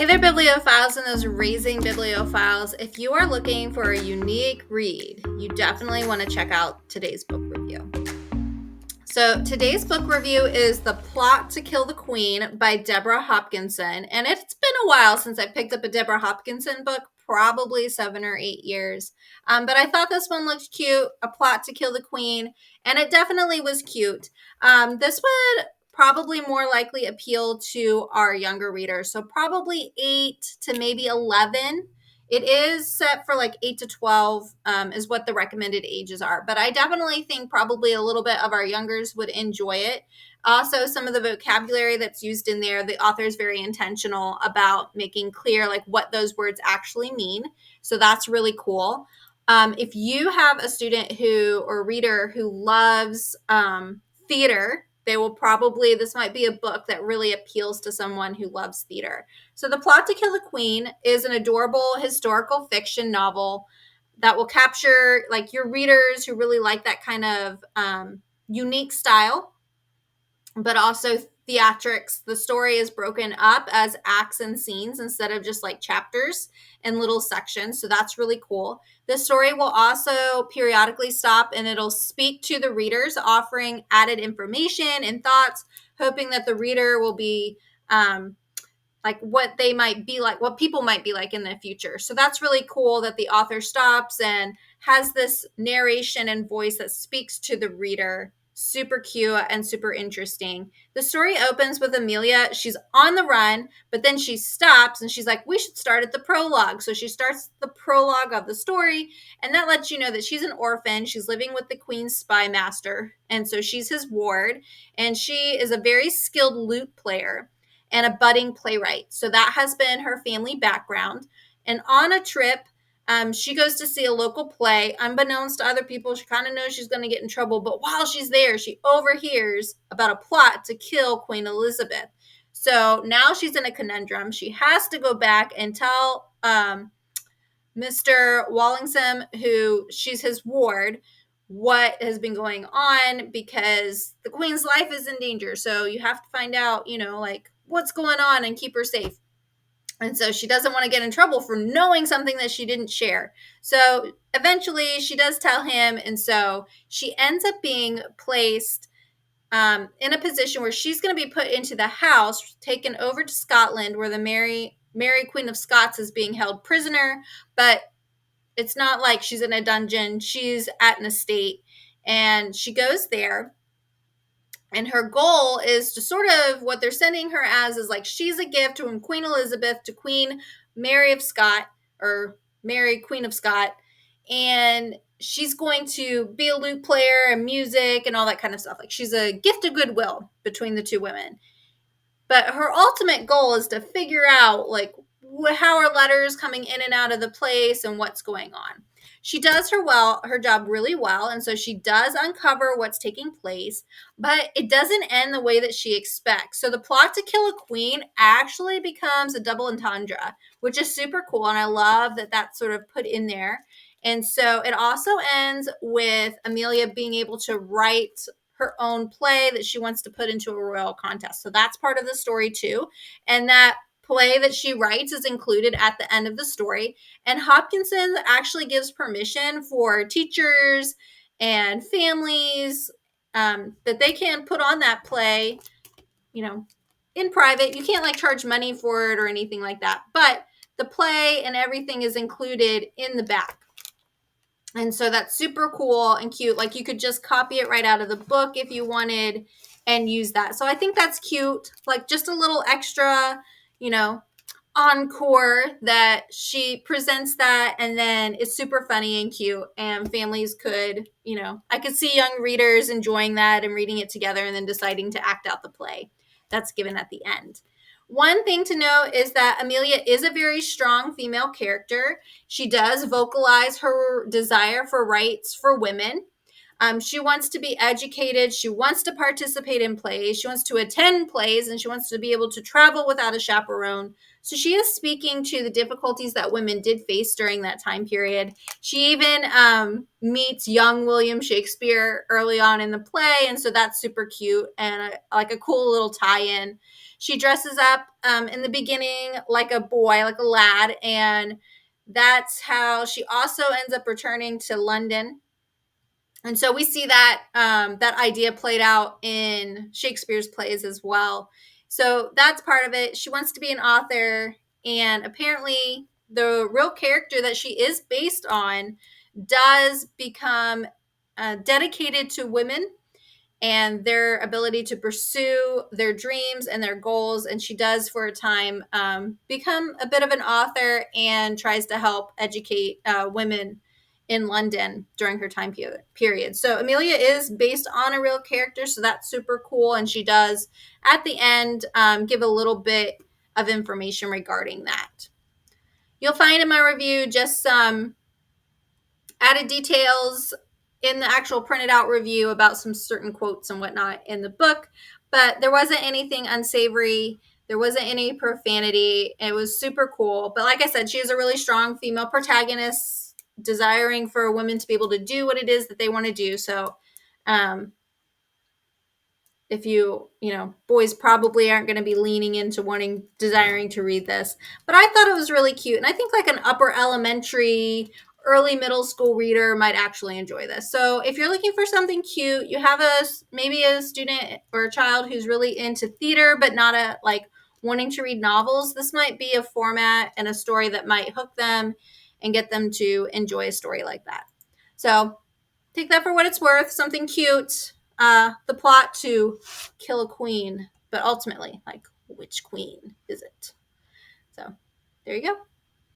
Hey there, bibliophiles and those raising bibliophiles. If you are looking for a unique read, you definitely want to check out today's book review. So today's book review is The Plot to Kill the Queen by Deborah Hopkinson. And it's been a while since I picked up a Deborah Hopkinson book, probably 7 or 8 years. But I thought this one looked cute, A Plot to Kill the Queen, and it definitely was cute. This would probably more likely appeal to our younger readers. So probably 8 to maybe 11. It is set for like 8 to 12 is what the recommended ages are. But I definitely think probably a little bit of our youngers would enjoy it. Also, some of the vocabulary that's used in there, the author is very intentional about making clear like what those words actually mean. So that's really cool. If you have a student or reader who loves theater, this might be a book that really appeals to someone who loves theater. So The Plot to Kill the Queen is an adorable historical fiction novel that will capture like your readers who really like that kind of unique style, but also theatrics. The story is broken up as acts and scenes instead of just like chapters and little sections. So that's really cool. The story will also periodically stop and it'll speak to the readers, offering added information and thoughts, hoping that the reader will be like what they might be like, what people might be like in the future. So that's really cool that the author stops and has this narration and voice that speaks to the reader. Super cute and super interesting. The story opens with Amelia. She's on the run, but then she stops and she's like, we should start at the prologue. So she starts the prologue of the story, and that lets you know that she's an orphan. She's living with the Queen's spy master, and so she's his ward, and she is a very skilled lute player and a budding playwright. So that has been her family background. And on a trip, she goes to see a local play. Unbeknownst to other people, she kind of knows she's going to get in trouble. But while she's there, she overhears about a plot to kill Queen Elizabeth. So now she's in a conundrum. She has to go back and tell Mr. Walsingham, who she's his ward, what has been going on because the Queen's life is in danger. So you have to find out, like what's going on and keep her safe. And so she doesn't want to get in trouble for knowing something that she didn't share. So eventually she does tell him. And so she ends up being placed in a position where she's going to be put into the house, taken over to Scotland, where the Mary Queen of Scots is being held prisoner. But it's not like she's in a dungeon. She's at an estate. And she goes there. And her goal is to sort of what they're sending her as is like she's a gift from Queen Elizabeth to Queen Mary of Scott, or Mary Queen of Scott. And she's going to be a lute player and music and all that kind of stuff. Like she's a gift of goodwill between the two women. But her ultimate goal is to figure out like how are letters coming in and out of the place and what's going on. She does her job really well, and so she does uncover what's taking place, but it doesn't end the way that she expects. So the plot to kill a queen actually becomes a double entendre, which is super cool, and I love that that's sort of put in there. And so it also ends with Amelia being able to write her own play that she wants to put into a royal contest. So that's part of the story too. And that play that she writes is included at the end of the story. And Hopkinson actually gives permission for teachers and families that they can put on that play, in private. You can't like charge money for it or anything like that. But the play and everything is included in the back. And so that's super cool and cute. Like you could just copy it right out of the book if you wanted and use that. So I think that's cute. Like just a little extra, encore that she presents that, and then it's super funny and cute, and families could, I could see young readers enjoying that and reading it together and then deciding to act out the play that's given at the end. One thing to note is that Amelia is a very strong female character. She does vocalize her desire for rights for women. She wants to be educated. She wants to participate in plays. She wants to attend plays, and she wants to be able to travel without a chaperone. So she is speaking to the difficulties that women did face during that time period. She even meets young William Shakespeare early on in the play, and so that's super cute and like a cool little tie-in. She dresses up in the beginning like a boy, like a lad, and that's how she also ends up returning to London. And so we see that that idea played out in Shakespeare's plays as well. So that's part of it. She wants to be an author, and apparently the real character that she is based on does become dedicated to women and their ability to pursue their dreams and their goals. And she does, for a time, become a bit of an author and tries to help educate women in London during her time period. So Amelia is based on a real character, so that's super cool. And she does, at the end, give a little bit of information regarding that. You'll find in my review just some added details in the actual printed out review about some certain quotes and whatnot in the book, but there wasn't anything unsavory. There wasn't any profanity. It was super cool. But like I said, she is a really strong female protagonist, desiring for women to be able to do what it is that they want to do. So, if boys probably aren't going to be leaning into desiring to read this. But I thought it was really cute. And I think like an upper elementary, early middle school reader might actually enjoy this. So if you're looking for something cute, you have maybe a student or a child who's really into theater, but not wanting to read novels, this might be a format and a story that might hook them and get them to enjoy a story like that. So take that for what it's worth, something cute. The plot to kill a queen, but ultimately, like, which queen is it? So there you go.